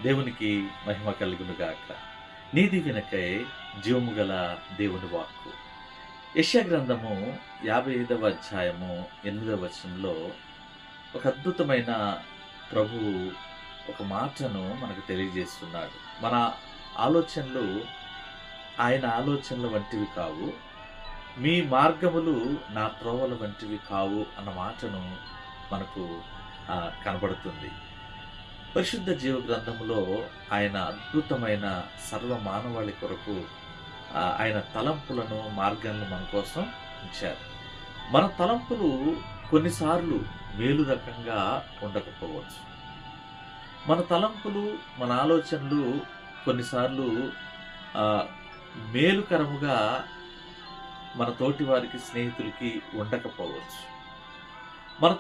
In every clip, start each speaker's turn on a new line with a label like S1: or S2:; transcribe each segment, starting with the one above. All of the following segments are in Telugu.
S1: దేవునికి మహిమ కలుగునుగాక. నీతి వినకై జీవము గల దేవుని వాక్కు. యెషయా గ్రంథము 55వ అధ్యాయము 8వ వచనంలో ఒక అద్భుతమైన ప్రభువు ఒక మాటను మనకు తెలియజేస్తున్నాడు. మన ఆలోచనలు ఆయన ఆలోచనల వంటివి కావు, మీ మార్గములు నా త్రోవల వంటివి కావు అన్న మాటను మనకు కనబడుతుంది. పరిశుద్ధ జీవ గ్రంథములో ఆయన అద్భుతమైన సర్వ మానవాళి కొరకు ఆయన తలంపులను మార్గాలను మన కోసం ఉంచారు. మన తలంపులు కొన్నిసార్లు మేలు రకంగా ఉండకపోవచ్చు. మన తలంపులు మన ఆలోచనలు కొన్నిసార్లు మేలుకరముగా మన తోటి వారికి స్నేహితులకి ఉండకపోవచ్చు. మన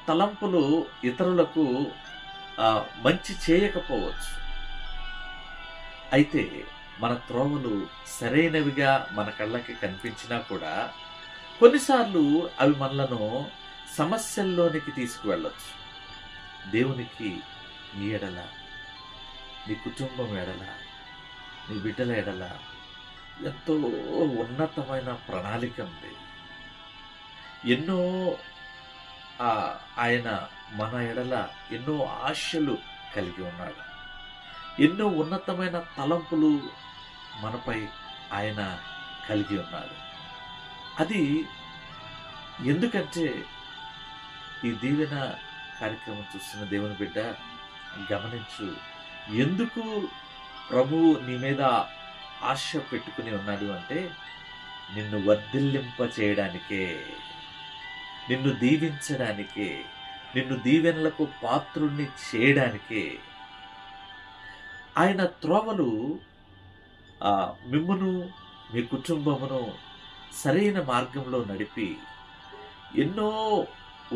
S1: తలంపులు ఇతరులకు మంచి చేయకపోవచ్చు. అయితే మన త్రోవలు సరైనవిగా మన కళ్ళకి కనిపించినా కూడా కొన్నిసార్లు అవి మనలను సమస్యల్లోనికి తీసుకువెళ్ళచ్చు. దేవునికి నీ ఎడల, నీ కుటుంబం ఎడల, నీ బిడ్డల ఎడల ఎంతో ఉన్నతమైన ప్రణాళిక ఉంది. ఎన్నో ఆయన మన ఎడల ఎన్నో ఆశలు కలిగి ఉన్నాడు. ఎన్నో ఉన్నతమైన తలంపులు మనపై ఆయన కలిగి ఉన్నాడు. అది ఎందుకంటే ఈ దీవెన కార్యక్రమం చూస్తున్న దేవుని బిడ్డ గమనించు, ఎందుకు ప్రభువు నీ మీద ఆశ పెట్టుకుని ఉన్నాడు అంటే నిన్ను వర్ధిల్లింప చేయడానికే, నిన్ను దీవించడానికే, నిన్ను దీవెనలకు పాత్రుణ్ణి చేయడానికే. ఆయన త్రోవలు మిమ్మును మీ కుటుంబమును సరైన మార్గంలో నడిపి ఎన్నో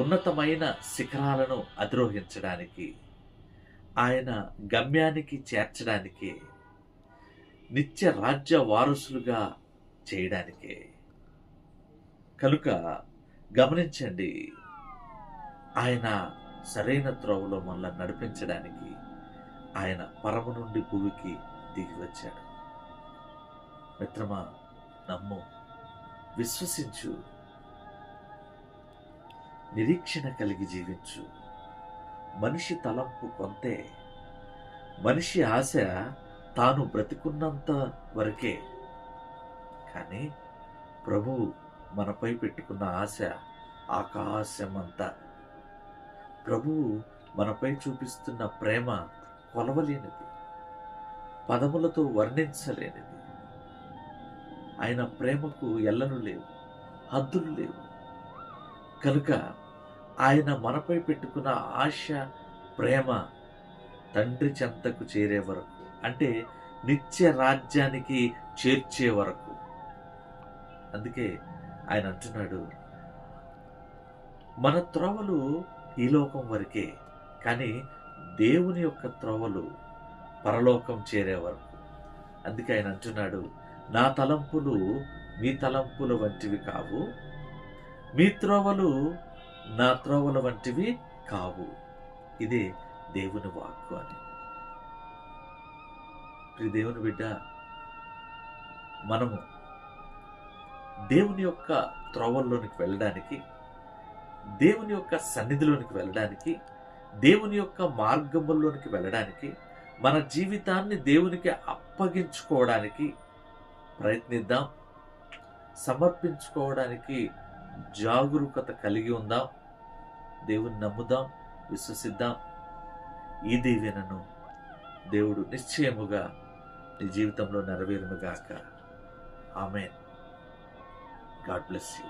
S1: ఉన్నతమైన శిఖరాలను అధిరోహించడానికి, ఆయన గమ్యానికి చేర్చడానికి, నిత్య రాజ్య వారసులుగా చేయడానికే. కనుక గమనించండి, ఆయన సరైన త్రోవలో మనల్ని నడిపించడానికి ఆయన పరము నుండి భూమికి దిగి వచ్చాడు. మిత్రమా, నమ్ము, విశ్వసించు, నిరీక్షణ కలిగి జీవించు. మనిషి తలంపు కొంతే, మనిషి ఆశ తాను బ్రతికున్నంత వరకే. కానీ ప్రభువు మనపై పెట్టుకున్న ఆశ ఆకాశమంతా. ప్రభువు మనపై చూపిస్తున్న ప్రేమ కొలవలేనిది, పదములతో వర్ణించలేనిది. ఆయన ప్రేమకు ఎల్లలు లేవు, హద్దులు లేవు. కనుక ఆయన మనపై పెట్టుకున్న ఆశ, ప్రేమ తండ్రి చెంతకు చేరే వరకు, అంటే నిత్య రాజ్యానికి చేర్చే వరకు. అందుకే ఆయన అంటున్నాడు, మన త్రోవలు ఈ లోకం వరకే, కానీ దేవుని యొక్క త్రోవలు పరలోకం చేరే వరకు. అందుకే ఆయన అంటున్నాడు, నా తలంపులు మీ తలంపుల వంటివి కావు, మీ త్రోవలు నా త్రోవల వంటివి కావు. ఇదే దేవుని వాక్కు అని. దేవుని బిడ్డ, మనము దేవుని యొక్క త్రోవల్లోనికి వెళ్ళడానికి, దేవుని యొక్క సన్నిధిలోనికి వెళ్ళడానికి, దేవుని యొక్క మార్గముల్లోనికి వెళ్ళడానికి, మన జీవితాన్ని దేవునికి అప్పగించుకోవడానికి ప్రయత్నిద్దాం. సమర్పించుకోవడానికి జాగరూకత కలిగి ఉందాం. దేవుని నమ్ముదాం, విశ్వసిద్దాం. ఈ దీవెనను దేవుడు నిశ్చయముగా నీ జీవితంలో నెరవేరునుగాక. ఆమేన్. God bless you.